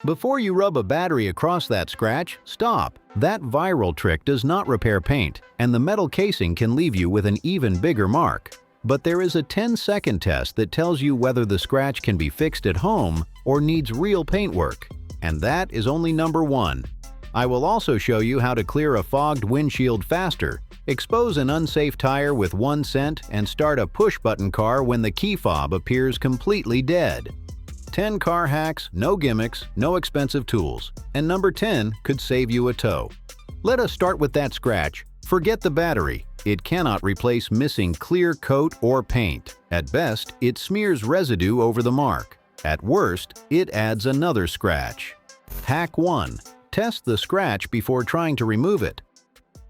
Before you rub a battery across that scratch, stop. That viral trick does not repair paint, and the metal casing can leave you with an even bigger mark. But there is a 10-second test that tells you whether the scratch can be fixed at home or needs real paintwork. And that is only number 1. I will also show you how to clear a fogged windshield faster, expose an unsafe tire with 1 cent, and start a push-button car when the key fob appears completely dead. 10 car hacks, no gimmicks, no expensive tools. And number 10 could save you a tow. Let us start with that scratch. Forget the battery. It cannot replace missing clear coat or paint. At best, it smears residue over the mark. At worst, it adds another scratch. Hack 1. Test the scratch before trying to remove it.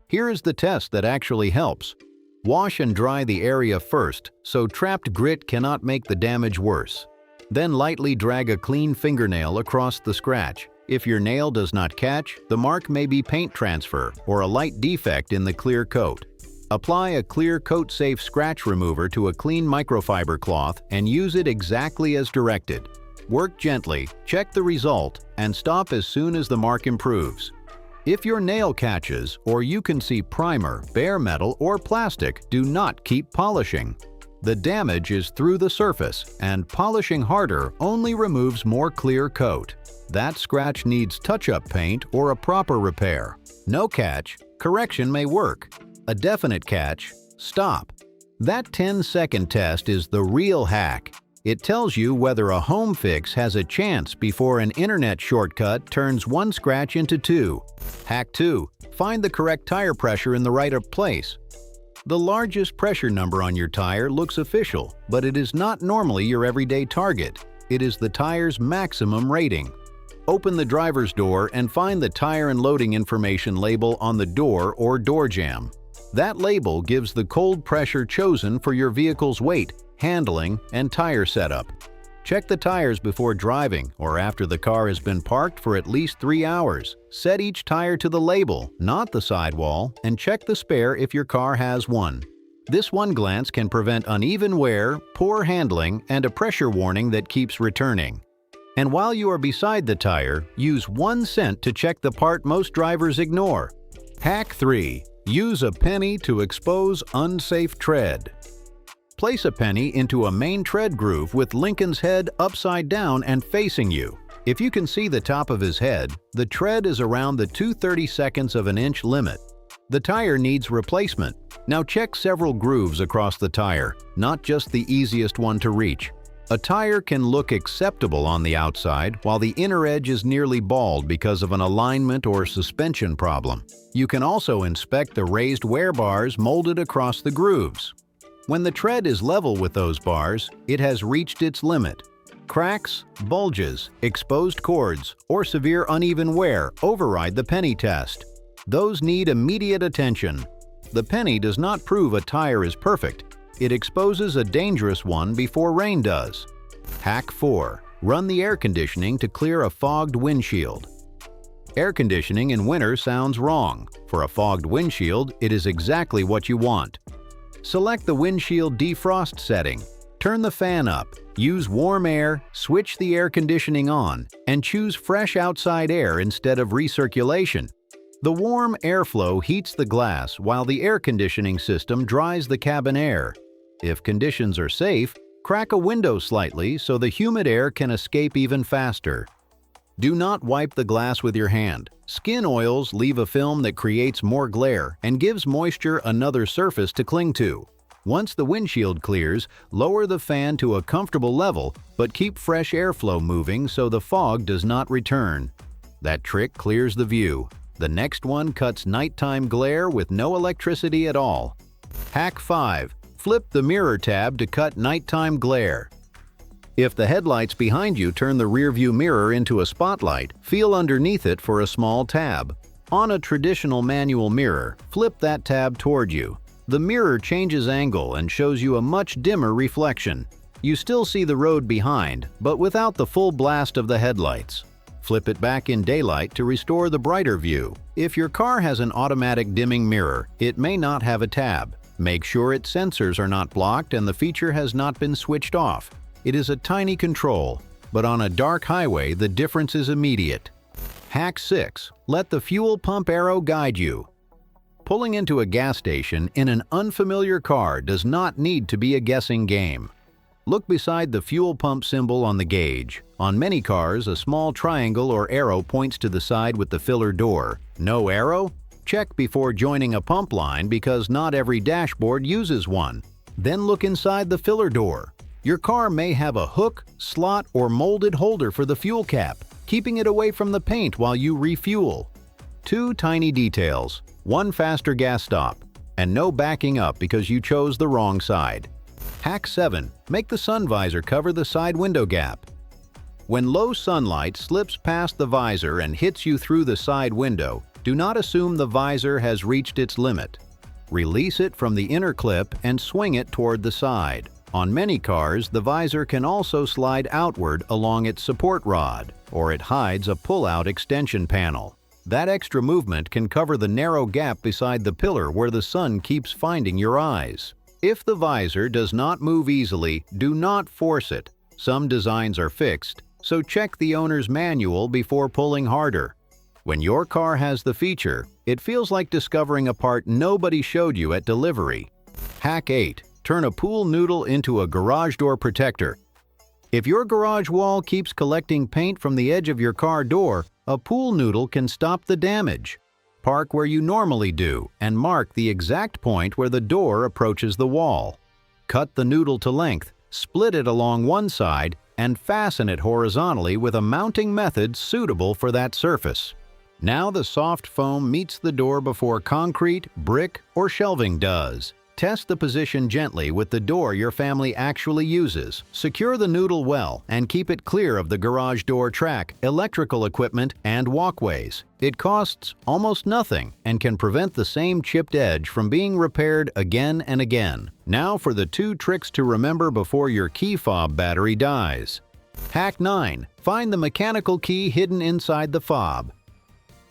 Here is the test that actually helps. Wash and dry the area first, so trapped grit cannot make the damage worse. Then lightly drag a clean fingernail across the scratch. If your nail does not catch, the mark may be paint transfer or a light defect in the clear coat. Apply a clear coat-safe scratch remover to a clean microfiber cloth and use it exactly as directed. Work gently, check the result, and stop as soon as the mark improves. If your nail catches or you can see primer, bare metal, or plastic, do not keep polishing. The damage is through the surface, and polishing harder only removes more clear coat. That scratch needs touch-up paint or a proper repair. No catch, correction may work. A definite catch, stop. That 10-second test is the real hack. It tells you whether a home fix has a chance before an internet shortcut turns 1 scratch into 2. Hack 2. Find the correct tire pressure in the right place. The largest pressure number on your tire looks official, but it is not normally your everyday target. It is the tire's maximum rating. Open the driver's door and find the tire and loading information label on the door or door jamb. That label gives the cold pressure chosen for your vehicle's weight, handling, and tire setup. Check the tires before driving or after the car has been parked for at least 3 hours. Set each tire to the label, not the sidewall, and check the spare if your car has one. This one glance can prevent uneven wear, poor handling, and a pressure warning that keeps returning. And while you are beside the tire, use 1 cent to check the part most drivers ignore. Hack 3. Use a penny to expose unsafe tread. Place a penny into a main tread groove with Lincoln's head upside down and facing you. If you can see the top of his head, the tread is around the 2/32 of an inch limit. The tire needs replacement. Now check several grooves across the tire, not just the easiest one to reach. A tire can look acceptable on the outside while the inner edge is nearly bald because of an alignment or suspension problem. You can also inspect the raised wear bars molded across the grooves. When the tread is level with those bars, it has reached its limit. Cracks, bulges, exposed cords, or severe uneven wear override the penny test. Those need immediate attention. The penny does not prove a tire is perfect. It exposes a dangerous one before rain does. Hack 4. Run the air conditioning to clear a fogged windshield. Air conditioning in winter sounds wrong. For a fogged windshield, it is exactly what you want. Select the windshield defrost setting. Turn the fan up, use warm air, switch the air conditioning on, and choose fresh outside air instead of recirculation. The warm airflow heats the glass while the air conditioning system dries the cabin air. If conditions are safe, crack a window slightly so the humid air can escape even faster. Do not wipe the glass with your hand. Skin oils leave a film that creates more glare and gives moisture another surface to cling to. Once the windshield clears, lower the fan to a comfortable level, but keep fresh airflow moving so the fog does not return. That trick clears the view. The next one cuts nighttime glare with no electricity at all. Hack 5. Flip the mirror tab to cut nighttime glare. If the headlights behind you turn the rearview mirror into a spotlight, feel underneath it for a small tab. On a traditional manual mirror, flip that tab toward you. The mirror changes angle and shows you a much dimmer reflection. You still see the road behind, but without the full blast of the headlights. Flip it back in daylight to restore the brighter view. If your car has an automatic dimming mirror, it may not have a tab. Make sure its sensors are not blocked and the feature has not been switched off. It is a tiny control. but on a dark highway the difference is immediate. Hack 6. Let the fuel pump arrow guide you. Pulling into a gas station in an unfamiliar car does not need to be a guessing game. Look beside the fuel pump symbol on the gauge. On many cars, a small triangle or arrow points to the side with the filler door. No arrow? Check before joining a pump line because not every dashboard uses one. Then look inside the filler door. Your car may have a hook, slot, or molded holder for the fuel cap, keeping it away from the paint while you refuel. 2 tiny details, 1 faster gas stop, and no backing up because you chose the wrong side. Hack 7. Make the sun visor cover the side window gap. When low sunlight slips past the visor and hits you through the side window, do not assume the visor has reached its limit. Release it from the inner clip and swing it toward the side. On many cars, the visor can also slide outward along its support rod, or it hides a pull-out extension panel. That extra movement can cover the narrow gap beside the pillar where the sun keeps finding your eyes. If the visor does not move easily, do not force it. Some designs are fixed, so check the owner's manual before pulling harder. When your car has the feature, it feels like discovering a part nobody showed you at delivery. Hack 8. Turn a pool noodle into a garage door protector. If your garage wall keeps collecting paint from the edge of your car door, a pool noodle can stop the damage. Park where you normally do and mark the exact point where the door approaches the wall. Cut the noodle to length, split it along one side, and fasten it horizontally with a mounting method suitable for that surface. Now the soft foam meets the door before concrete, brick, or shelving does. Test the position gently with the door your family actually uses. Secure the noodle well and keep it clear of the garage door track, electrical equipment, and walkways. It costs almost nothing and can prevent the same chipped edge from being repaired again and again. Now for the 2 tricks to remember before your key fob battery dies. Hack 9. Find the mechanical key hidden inside the fob.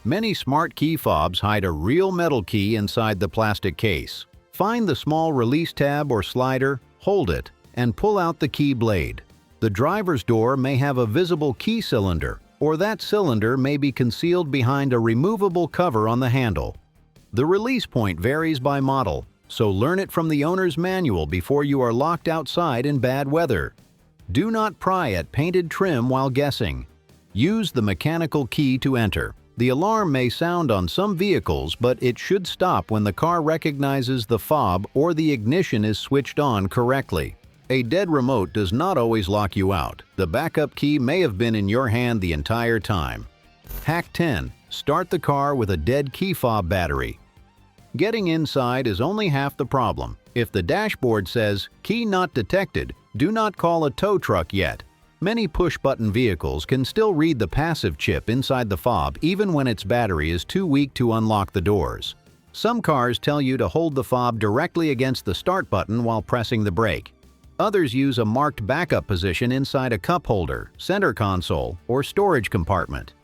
Many smart key fobs hide a real metal key inside the plastic case. Find the small release tab or slider, hold it, and pull out the key blade. The driver's door may have a visible key cylinder, or that cylinder may be concealed behind a removable cover on the handle. The release point varies by model, so learn it from the owner's manual before you are locked outside in bad weather. Do not pry at painted trim while guessing. Use the mechanical key to enter. The alarm may sound on some vehicles, but it should stop when the car recognizes the fob or the ignition is switched on correctly. A dead remote does not always lock you out. The backup key may have been in your hand the entire time. Hack 10. Start the car with a dead key fob battery. Getting inside is only half the problem. If the dashboard says, "Key not detected," do not call a tow truck yet. Many push-button vehicles can still read the passive chip inside the fob even when its battery is too weak to unlock the doors. Some cars tell you to hold the fob directly against the start button while pressing the brake. Others use a marked backup position inside a cup holder, center console, or storage compartment.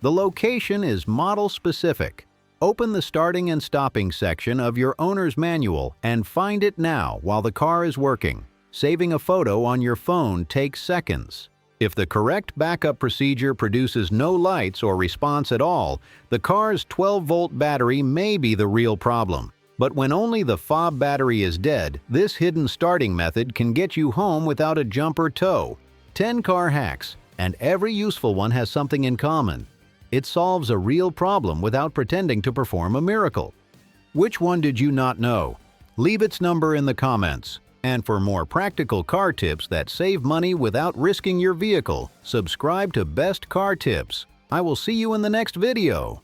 The location is model-specific. Open the starting and stopping section of your owner's manual and find it now while the car is working. Saving a photo on your phone takes seconds. If the correct backup procedure produces no lights or response at all, the car's 12-volt battery may be the real problem. But when only the fob battery is dead, this hidden starting method can get you home without a jump or tow. 10 car hacks, and every useful one has something in common. It solves a real problem without pretending to perform a miracle. Which one did you not know? Leave its number in the comments. And for more practical car tips that save money without risking your vehicle, subscribe to Best Car Tips. I will see you in the next video.